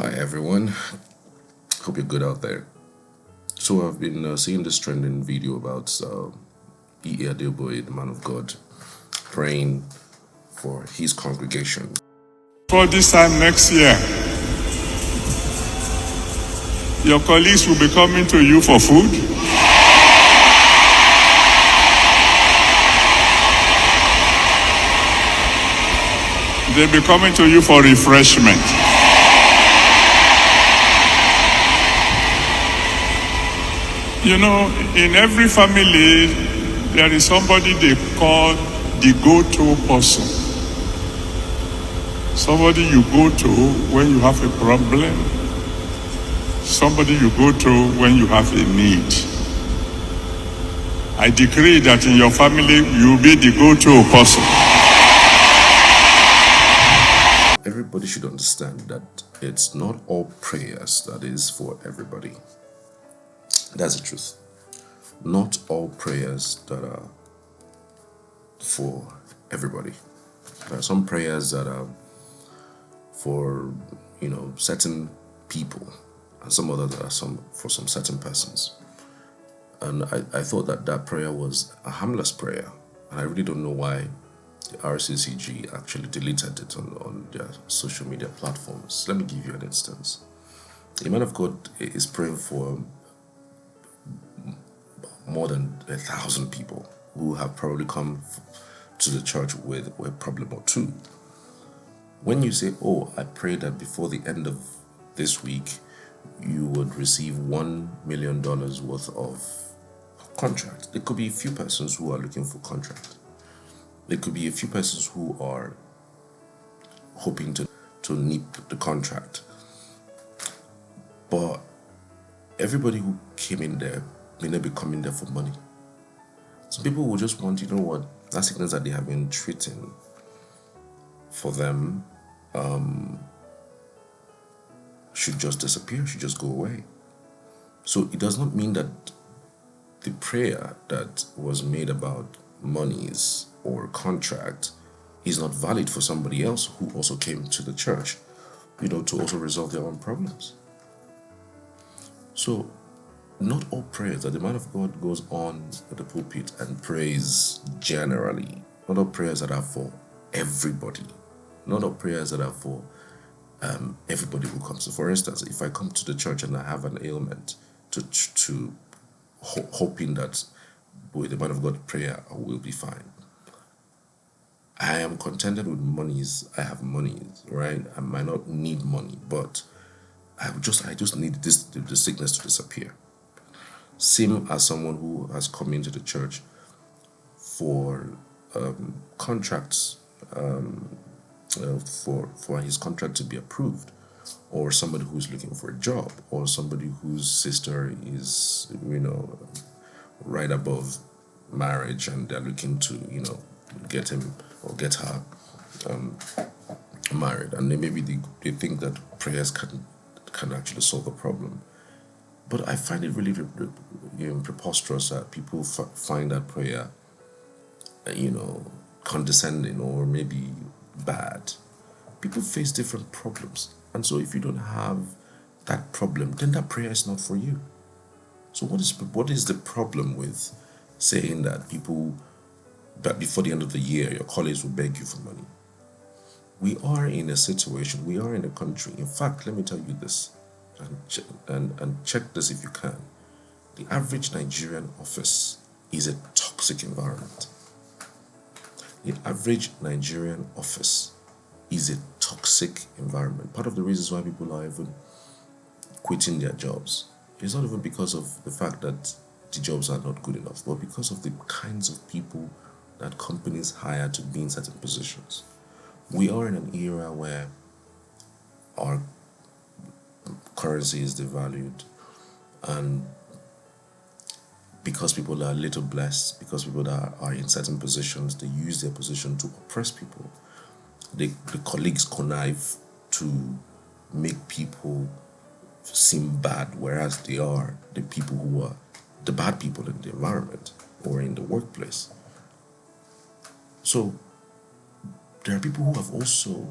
Hi everyone, hope you're good out there. So I've been seeing this trending video about Adeboye, the man of God, praying for his congregation. For this time next year, your colleagues will be coming to you for food. They'll be coming to you for refreshment. You know, in every family, there is somebody they call the go-to person. Somebody you go to when you have a problem. Somebody you go to when you have a need. I decree that in your family, you'll be the go-to person. Everybody should understand that it's not all prayers that is for everybody. That's the truth. Not all prayers that are for everybody. There are some prayers that are for, certain people, and some others that are for some certain persons. And I thought that prayer was a harmless prayer. And I really don't know why the RCCG actually deleted it on their social media platforms. Let me give you an instance. A man of God is praying for more than 1,000 people who have probably come to the church with a problem or two. When you say, oh, I pray that before the end of this week, you would receive $1 million worth of contract. There could be a few persons who are looking for contract. There could be a few persons who are hoping to nip the contract. But everybody who came in there may not be coming there for money. Some people will just want, that sickness that they have been treating for them should just disappear, should just go away. So it does not mean that the prayer that was made about monies or contract is not valid for somebody else who also came to the church, to also resolve their own problems. So not all prayers that the man of God goes on the pulpit and prays generally, not all prayers that are for everybody, not all prayers that are for everybody who comes. So for instance, if I come to the church and I have an ailment, hoping that with the man of God prayer I will be fine. I am contented with monies. I have monies, right? I might not need money, but I just need the sickness to disappear. Same as someone who has come into the church for contracts, for his contract to be approved, or somebody who's looking for a job, or somebody whose sister is, right above marriage and they're looking to, get him or get her married, and maybe they think that prayers can actually solve the problem. But I find it really preposterous that people find that prayer, condescending or maybe bad. People face different problems, and so if you don't have that problem, then that prayer is not for you. So what is the problem with saying that before the end of the year, your colleagues will beg you for money? We are in a situation, we are in a country. In fact, let me tell you this, and check this if you can. The average Nigerian office is a toxic environment. The average Nigerian office is a toxic environment. Part of the reasons why people are even quitting their jobs is not even because of the fact that the jobs are not good enough, but because of the kinds of people that companies hire to be in certain positions. We are in an era where our currency is devalued, and because people are a little blessed, because people that are in certain positions, they use their position to oppress people. The colleagues connive to make people seem bad, whereas they are the people who are the bad people in the environment or in the workplace. So there are people who have also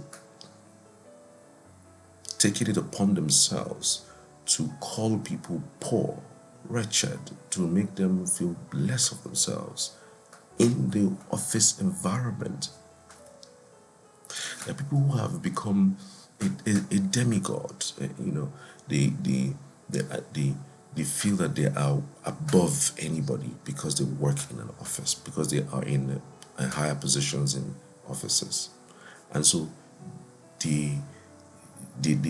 taking it upon themselves to call people poor, wretched, to make them feel less of themselves in the office environment. There are people who have become a demigod. They, they, they, they feel that they are above anybody because they work in an office, because they are in higher positions in offices. And so they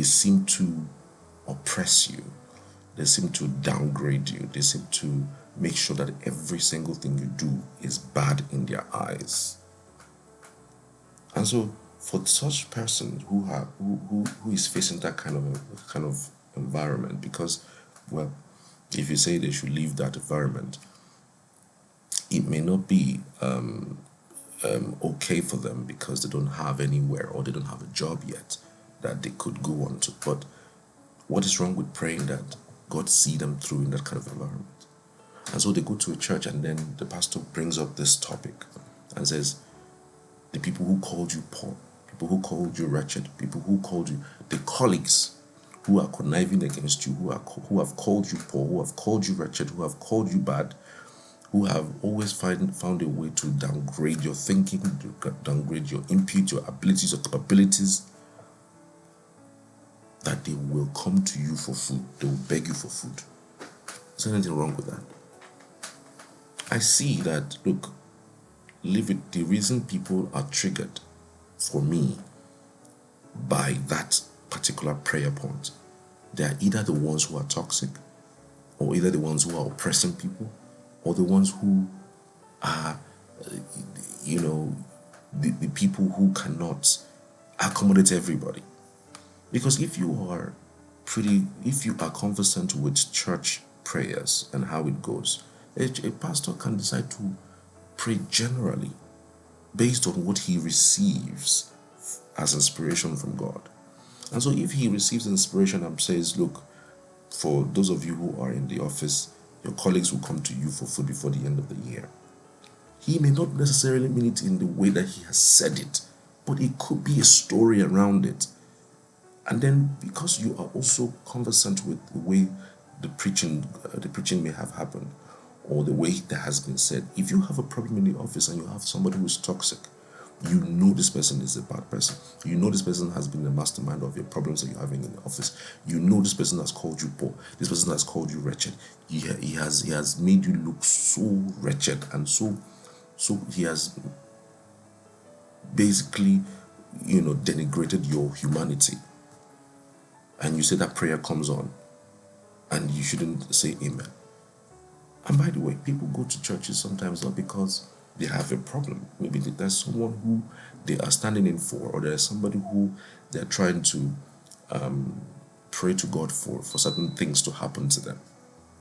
seem to oppress you. They seem to downgrade you. They seem to make sure that every single thing you do is bad in their eyes. And so, for such person who is facing that kind of environment, because, well, if you say they should leave that environment, it may not be okay for them because they don't have anywhere or they don't have a job yet that they could go on to. But what is wrong with praying that God see them through in that kind of environment? And so they go to a church, and then the pastor brings up this topic and says, the people who called you poor, people who called you wretched, people who called you, the colleagues who are conniving against you, who have called you poor, who have called you wretched, who have called you bad, who have always found a way to downgrade your thinking, to downgrade your input, your abilities, your capabilities, that they will come to you for food. They will beg you for food. Is there anything wrong with that? I see that, look, leave it. The reason people are triggered for me by that particular prayer point, they are either the ones who are toxic, or either the ones who are oppressing people, or the ones who are, the people who cannot accommodate everybody. Because if you are conversant with church prayers and how it goes, a pastor can decide to pray generally based on what he receives as inspiration from God. And so if he receives inspiration and says, look, for those of you who are in the office, your colleagues will come to you for food before the end of the year. He may not necessarily mean it in the way that he has said it, but it could be a story around it. And then, because you are also conversant with the way the preaching may have happened, or the way that has been said, if you have a problem in the office and you have somebody who is toxic, you know this person is a bad person. You know this person has been the mastermind of your problems that you're having in the office. You know this person has called you poor. This person has called you wretched. He has made you look so wretched, and so he has basically, denigrated your humanity. And you say that prayer comes on, and you shouldn't say amen. And by the way, people go to churches sometimes not because they have a problem. Maybe there's someone who they are standing in for, or there's somebody who they're trying to pray to God for certain things to happen to them,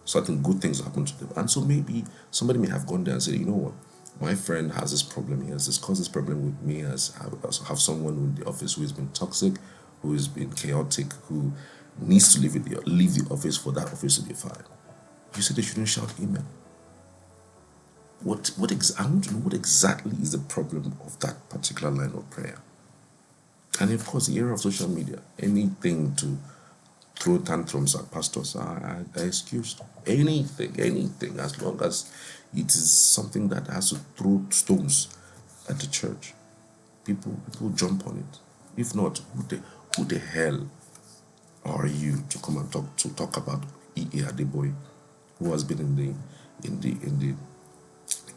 certain good things to happen to them. And so maybe somebody may have gone there and said, you know what, my friend has this problem, he has caused this problem with me, have someone in the office who has been toxic, who has been chaotic, who needs to leave the office for that office to be fine. You said they shouldn't shout amen. I want to know what exactly is the problem of that particular line of prayer. And of course, the era of social media, anything to throw tantrums at pastors are excused. Anything, as long as it is something that has to throw stones at the church, people jump on it. If not, who the hell are you to come and talk about Adeboye, who has been in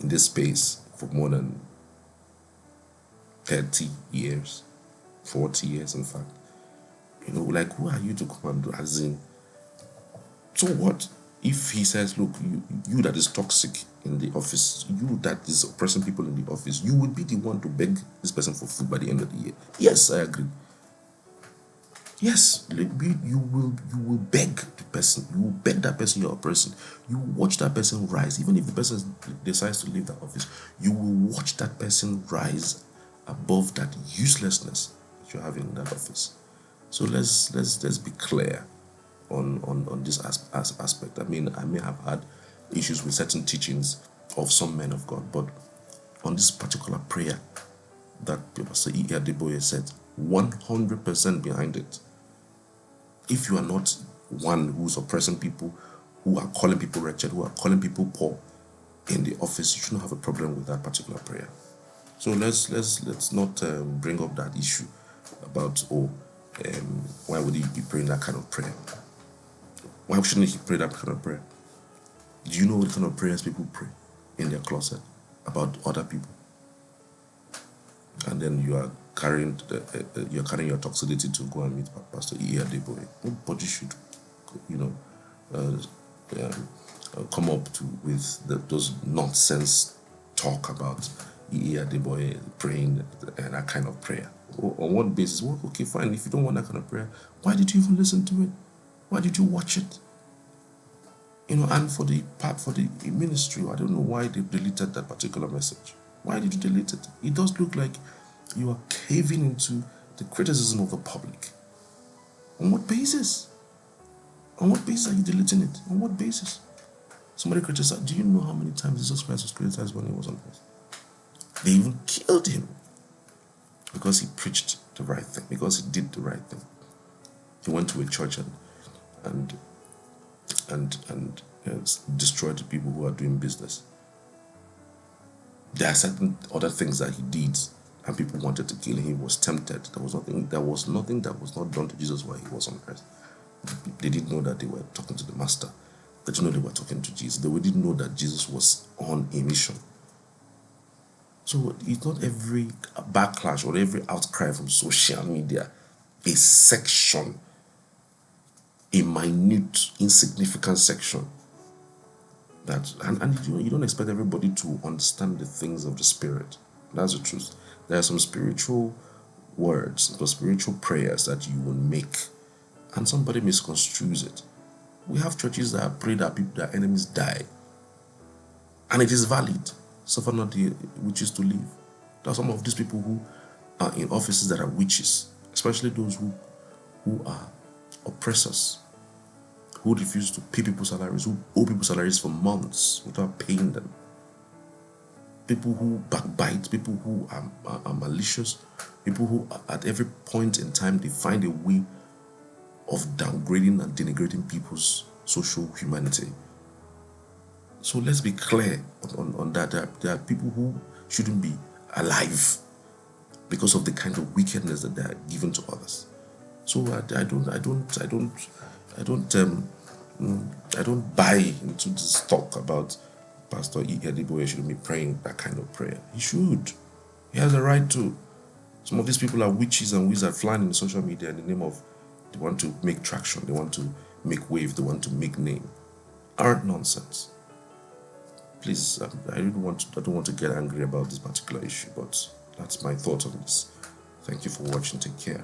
this space for more than 30 years, 40 years, in fact. Like, who are you to come and do as in? So what if he says, look, you that is toxic in the office, you that is oppressing people in the office, you would be the one to beg this person for food by the end of the year? Yes, I agree. Yes, you will beg the person. You will beg that person you're oppressing. You will watch that person rise. Even if the person decides to leave that office, you will watch that person rise above that uselessness that you're having in that office. So let's be clear on this aspect. I mean, I may have had issues with certain teachings of some men of God, but on this particular prayer that Pastor Adeboye said, 100% behind it. if you are not one who's oppressing people, who are calling people wretched, who are calling people poor in the office, you shouldn't have a problem with that particular prayer. So let's not bring up that issue about why would he be praying that kind of prayer? Why shouldn't he pray that kind of prayer? Do you know what kind of prayers people pray in their closet about other people? And then you are carrying your toxicity to go and meet Pastor Adeboye. Nobody should, come up with those nonsense talk about Adeboye praying and that kind of prayer. On what basis? Well, okay, fine. If you don't want that kind of prayer, why did you even listen to it? Why did you watch it? And for the ministry, I don't know why they deleted that particular message. Why did you delete it? It does look like you are caving into the criticism of the public. On what basis? On what basis are you deleting it? On what basis? Somebody criticized. Do you know how many times Jesus Christ was criticized when he was on earth? They even killed him because he preached the right thing, because he did the right thing. He went to a church and destroyed the people who are doing business. There are certain other things that he did, and people wanted to kill him. He was tempted. There was nothing that was not done to Jesus while he was on earth. They didn't know that they were talking to the master. They didn't know they were talking to Jesus. They didn't know that Jesus was on a mission. So it's not every backlash or every outcry from social media a section, a minute, insignificant section. And you don't expect everybody to understand the things of the spirit. That's the truth. There are some spiritual words, or spiritual prayers that you will make, and somebody misconstrues it. We have churches that pray that their enemies die, and it is valid. Suffer not the witches to live. There are some of these people who are in offices that are witches, especially those who are oppressors, who refuse to pay people salaries, who owe people salaries for months without paying them. People who backbite, people who are malicious, people who at every point in time they find a way of downgrading and denigrating people's social humanity. So let's be clear on that. There are people who shouldn't be alive because of the kind of wickedness that they are given to others. So I don't buy into this talk about Pastor Adeboye shouldn't be praying that kind of prayer. He should. He has a right to. Some of these people are witches and wizards flying in social media in the name of they want to make traction, they want to make wave, they want to make name. Aren't nonsense. Please, I don't want to get angry about this particular issue, but that's my thought on this. Thank you for watching. Take care.